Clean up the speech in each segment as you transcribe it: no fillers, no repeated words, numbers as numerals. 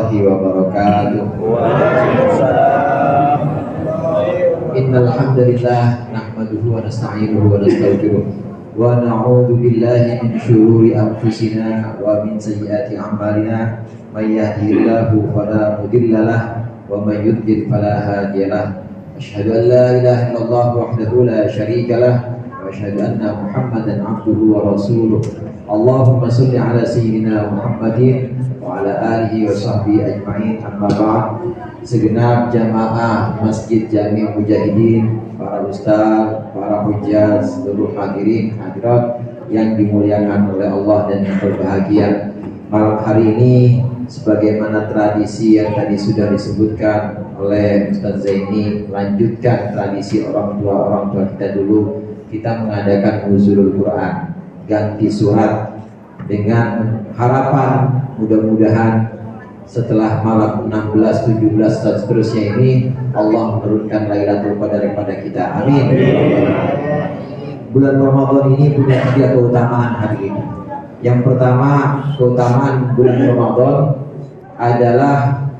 warahmatullahi wabarakatuh. Waalaikumsalam. Innal hamdalillah nahmaduhu wa nasta'inuhu wa nastaghfiruh wa na'udzu billahi min shururi anfusina wa min sayyiati a'malina may yahdihillahu fala mudilla lahu wa may yudlil fala hadiya lahu. Asyhadu an la ilaha illallah wahdahu la syarika lahu wa asyhadu anna Muhammadan 'abduhu wa rasuluh. Allahumma shalli ala sayyidina Muhammadin wa ala alihi wa sahbihi ajma'in. Amma ba'd. Segenap jamaah Masjid Jami Mujahidin, para ustaz, para hujjah, seluruh hadirin hadirat yang dimuliakan oleh Allah dan yang berbahagia. Malam hari ini sebagaimana tradisi yang tadi sudah disebutkan oleh Ustaz Zaini, melanjutkan tradisi orang tua kita dulu, kita mengadakan nuzulul Quran, ganti surat, dengan harapan mudah-mudahan setelah malam 16, 17 dan seterusnya ini Allah menurunkan Lailatul Qadar kepada kita. Amin. Bulan Ramadan ini punya 3 keutamaan hari ini. Yang pertama, keutamaan bulan Ramadan adalah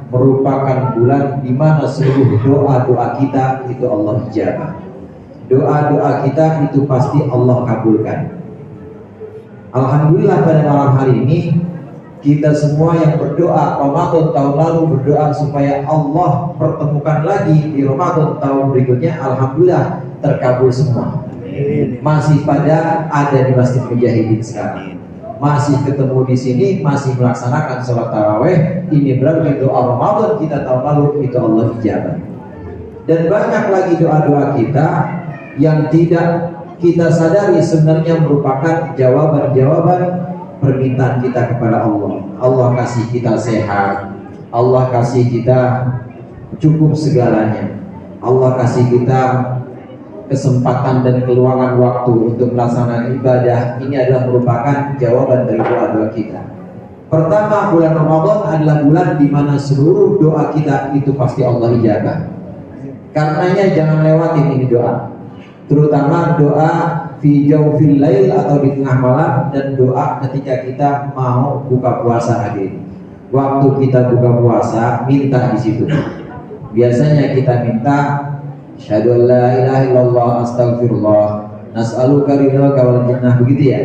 merupakan bulan di mana seluruh doa-doa kita itu Allah ijabah. Doa-doa kita itu pasti Allah kabulkan. Alhamdulillah pada malam hari ini kita semua yang berdoa Ramadan tahun lalu berdoa supaya Allah pertemukan lagi di Ramadan tahun berikutnya, alhamdulillah terkabul semua. Masih pada ada di Masjid Mujahidin sekarang, masih ketemu di sini, masih melaksanakan sholat taraweh. Ini berarti doa Ramadan kita tahun lalu itu Allah ijabah. Dan banyak lagi doa-doa kita yang tidak kita sadari sebenarnya merupakan jawaban-jawaban permintaan kita kepada Allah. Allah kasih kita sehat, Allah kasih kita cukup segalanya, Allah kasih kita kesempatan dan keluangan waktu untuk melaksanakan ibadah. Ini adalah merupakan jawaban dari doa-doa kita. Pertama, bulan Ramadan adalah bulan di mana seluruh doa kita itu pasti Allah ijabah. Karenanya jangan lewatin ini doa, terutama doa fi jawfil lail atau di tengah malam, dan doa ketika kita mau buka puasa hadir. Waktu kita buka puasa minta di situ. Biasanya kita minta asyhadu an la ilaha illallah astaghfirullah nas'aluka ridhaka wal jannah, begitu ya.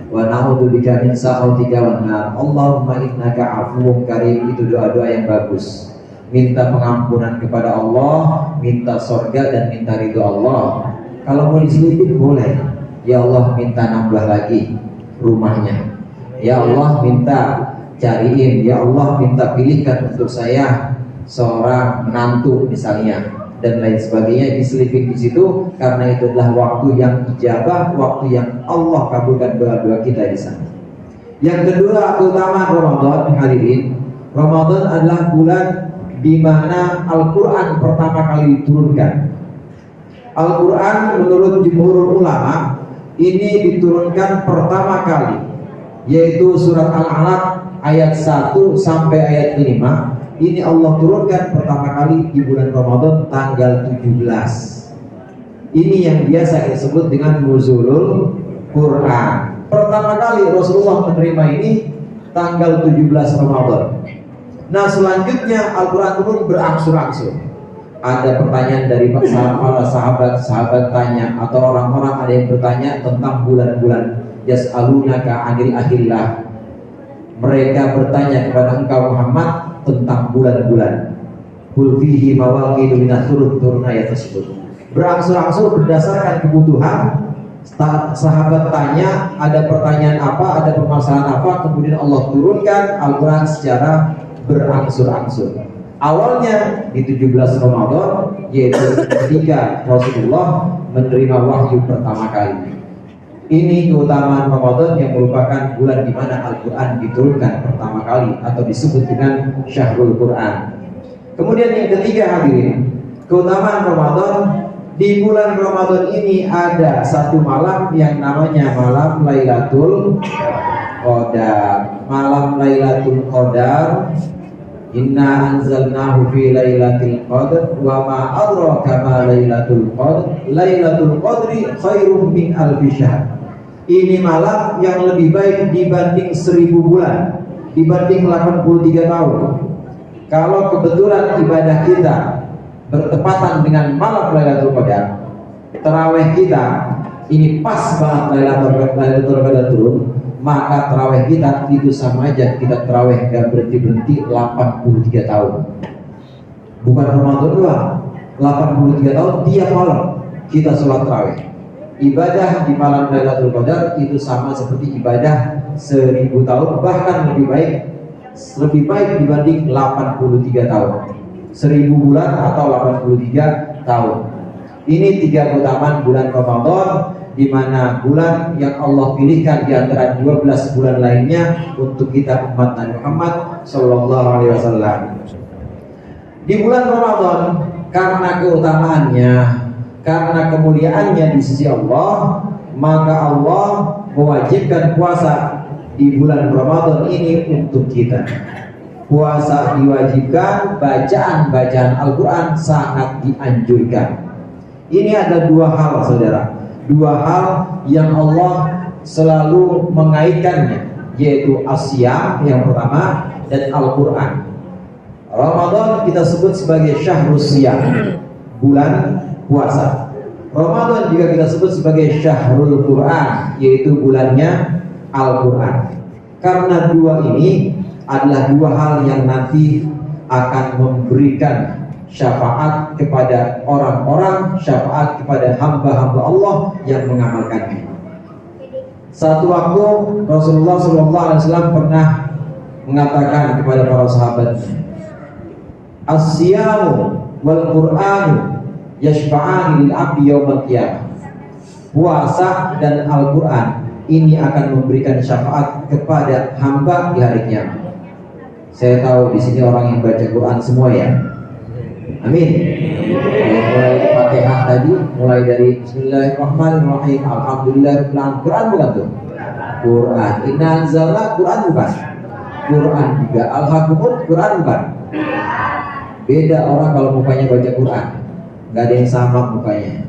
Wa na'udzubika min sakhatika wan nar. Allahumma innaka afuwwun karim. Itu doa-doa yang bagus. Minta pengampunan kepada Allah, minta surga dan minta ridho Allah. Kalau mau diselipin boleh. Ya Allah minta nambah lagi rumahnya, ya Allah minta cariin, ya Allah minta pilihkan untuk saya seorang menantu misalnya, dan lain sebagainya, diselipin di situ, karena itu adalah waktu yang ijabah, waktu yang Allah kabulkan doa-doa kita di sana. Yang kedua, keutamaan Ramadan, hadirin, Ramadan adalah bulan di mana Al-Quran pertama kali diturunkan. Al-Quran menurut jumhur ulama ini diturunkan pertama kali, yaitu surat Al-Alaq ayat 1 sampai ayat 5. Ini Allah turunkan pertama kali di bulan Ramadan tanggal 17. Ini yang biasa disebut dengan nuzulul Quran. Pertama kali Rasulullah menerima ini tanggal 17 Ramadan. Nah, selanjutnya Al-Quran turun berangsur-angsur. Ada pertanyaan dari para sahabat tanya, atau orang-orang ada yang bertanya tentang bulan-bulan. Yas'alunaka 'anil ahillah. Mereka bertanya kepada engkau Muhammad tentang bulan-bulan. Qul fihi mawaqitu minats turun ayat tersebut. Berangsur-angsur berdasarkan kebutuhan. Sahabat tanya, ada pertanyaan apa, ada permasalahan apa, kemudian Allah turunkan Al-Quran secara berangsur-angsur. Awalnya di 17 Ramadan, yaitu ketika Rasulullah menerima wahyu pertama kali. Ini keutamaan Ramadan yang merupakan bulan di mana Al-Quran diturunkan pertama kali, atau disebut dengan Syahrul Quran. Kemudian yang ketiga, hadirin, keutamaan Ramadan. Di bulan Ramadan ini ada satu malam yang namanya malam Lailatul Qadar. Malam Lailatul Qadar, inna anzalnahu fi lailatul qadr wa ma adraka ma lailatul qadr lailatul qadri khairum min alfi syahr. Ini malam yang lebih baik dibanding 1000 bulan, dibanding 83 tahun. Kalau kebetulan ibadah kita bertepatan dengan malam Lailatul Qadar, tarawih kita ini pas banget Lailatul Qadar turun, maka tarawih kita itu sama aja kita tarawih dan berhenti 83 tahun. Bukan Ramadan doang, 83 tahun tiap malam kita sholat tarawih. Ibadah di malam Lailatul Qadar itu sama seperti ibadah 1000 tahun, bahkan lebih baik dibanding 83 tahun. 1000 bulan atau 83 tahun. Ini 3 keutamaan bulan Ramadan, di mana bulan yang Allah pilihkan di antara 12 bulan lainnya untuk kita umat Nabi Muhammad sallallahu alaihi wasallam. Di bulan Ramadan, karena keutamaannya, karena kemuliaannya di sisi Allah, maka Allah mewajibkan puasa di bulan Ramadan ini untuk kita. Puasa diwajibkan, bacaan Al-Quran sangat dianjurkan. Ini ada 2 hal, saudara, 2 hal yang Allah selalu mengaitkannya, yaitu Asyam yang pertama dan Al-Quran. Ramadan kita sebut sebagai Syahrus Siyam, bulan puasa. Ramadan juga kita sebut sebagai Syahrul Quran, yaitu bulannya Al-Quran. Karena 2 ini adalah 2 hal yang nanti akan memberikan syafaat kepada orang-orang, syafaat kepada hamba-hamba Allah yang mengamalkannya. Satu waktu Rasulullah SAW pernah mengatakan kepada para sahabatnya, As-siyamu wal Qur'anu yashfa'ani lil abdi yaumal qiyamah. Puasa dan Al-Quran ini akan memberikan syafaat kepada hamba di hari kiamat. Saya tahu di sini orang yang baca Quran semua ya. Amin. Mulai Fatihah tadi, mulai dari Bismillahirrahmanirrahim, Alhamdulillah, Quran bukan tuh? Quran. Inna anzalna, Quran bukan? Quran juga. Al-Hakumut, Quran bukan? Beda orang kalau mukanya baca Quran, nggak ada yang sama mukanya,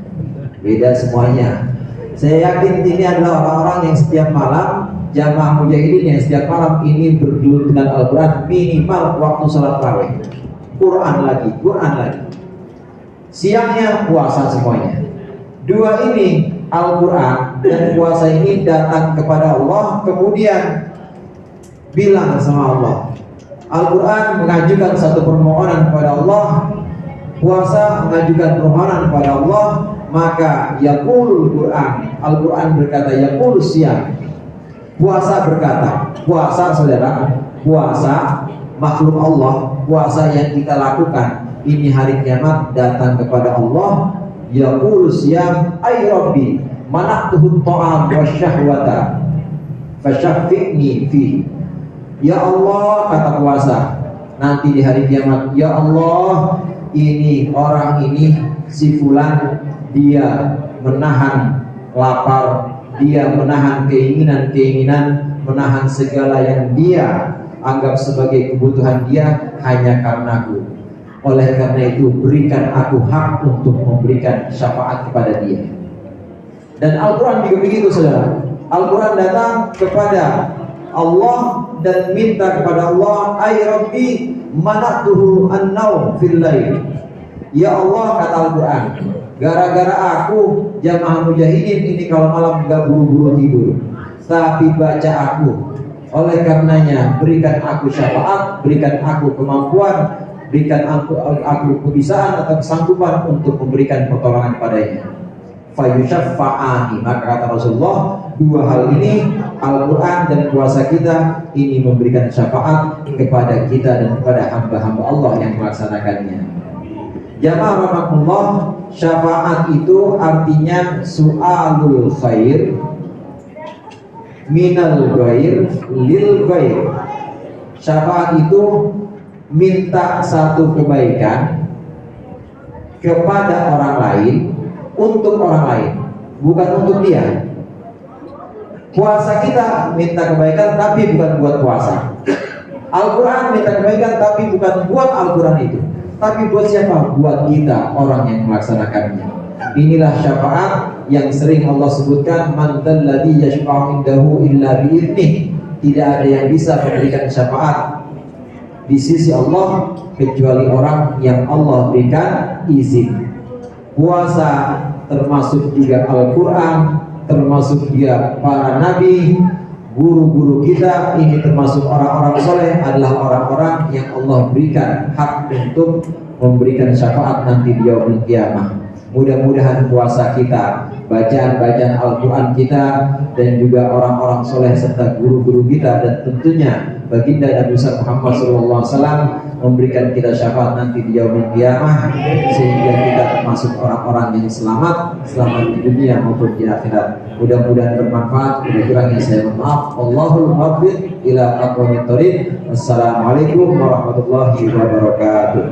beda semuanya. Saya yakin ini adalah orang-orang yang setiap malam, jamaah mujahidin yang setiap malam ini berdua dengan Al-Quran minimal waktu sholat tarawih. Quran lagi. Siangnya puasa semuanya. 2 ini, Al-Quran dan puasa ini datang kepada Allah, kemudian bilang sama Allah. Al-Quran mengajukan satu permohonan kepada Allah, puasa mengajukan permohonan kepada Allah, maka yaqulul Quran, Al-Quran berkata yaqul siyam. Puasa berkata, puasa saudara, puasa makhluk Allah, puasa yang kita lakukan ini hari kiamat datang kepada Allah, yaqul siyam ay rabbi mana'tuhu ta'am wasyahwata fasyaffi'ni fi. Ya Allah, kata puasa nanti di hari kiamat, ya Allah, ini orang ini si fulan, dia menahan lapar, dia menahan keinginan, menahan segala yang dia anggap sebagai kebutuhan dia hanya karena aku. Oleh karena itu berikan aku hak untuk memberikan syafaat kepada dia. Dan Al-Quran juga begitu saudara. Al-Quran datang kepada Allah dan minta kepada Allah, ay rabbi mana'tuhu an-naum fil lail. Ya Allah, kata Al-Quran, gara-gara aku jamaah mujahidin ini kalau malam gak buru-buru tidur, tapi baca aku. Oleh karenanya berikan aku syafaat, berikan aku kemampuan, berikan aku kebisaan atau kesanggupan untuk memberikan pertolongan padanya. Fayusyaffa'ani, maka kata Rasulullah, 2 hal ini, Al-Quran dan puasa kita ini memberikan syafaat kepada kita dan kepada hamba-hamba Allah yang melaksanakannya. Jamaah rahmatullah, syafaat itu artinya su'alul khair minal ghair lil ghair. Syafaat itu minta satu kebaikan kepada orang lain untuk orang lain, bukan untuk dia. Puasa kita minta kebaikan tapi bukan buat puasa. Al-Quran minta kebaikan tapi bukan buat Al-Quran itu, tapi buat siapa? Buat kita, orang yang melaksanakannya. Inilah syafaat yang sering Allah sebutkan, man dzalladzi yashfa'u indahu illa bi'idnih. Tidak ada yang bisa memberikan syafaat di sisi Allah kecuali orang yang Allah berikan izin. Puasa termasuk juga Al-Quran, termasuk juga para nabi, guru-guru kita, ini termasuk orang-orang soleh, adalah orang-orang yang Allah berikan hak untuk memberikan syafaat nanti di yaumul qiyamah. Mudah-mudahan puasa kita, bacaan-bacaan Al-Quran kita, dan juga orang-orang soleh serta guru-guru kita, dan tentunya baginda Nabi Muhammad SAW memberikan kita syafaat nanti di yaumul qiyamah, sehingga kita termasuk orang-orang yang selamat di dunia maupun di akhirat. Mudah-mudahan bermanfaat. Kurang-kurangnya saya mohon maaf. Allahul muwaffiq ila aqwamit thoriq. Wassalamualaikum warahmatullahi wabarakatuh.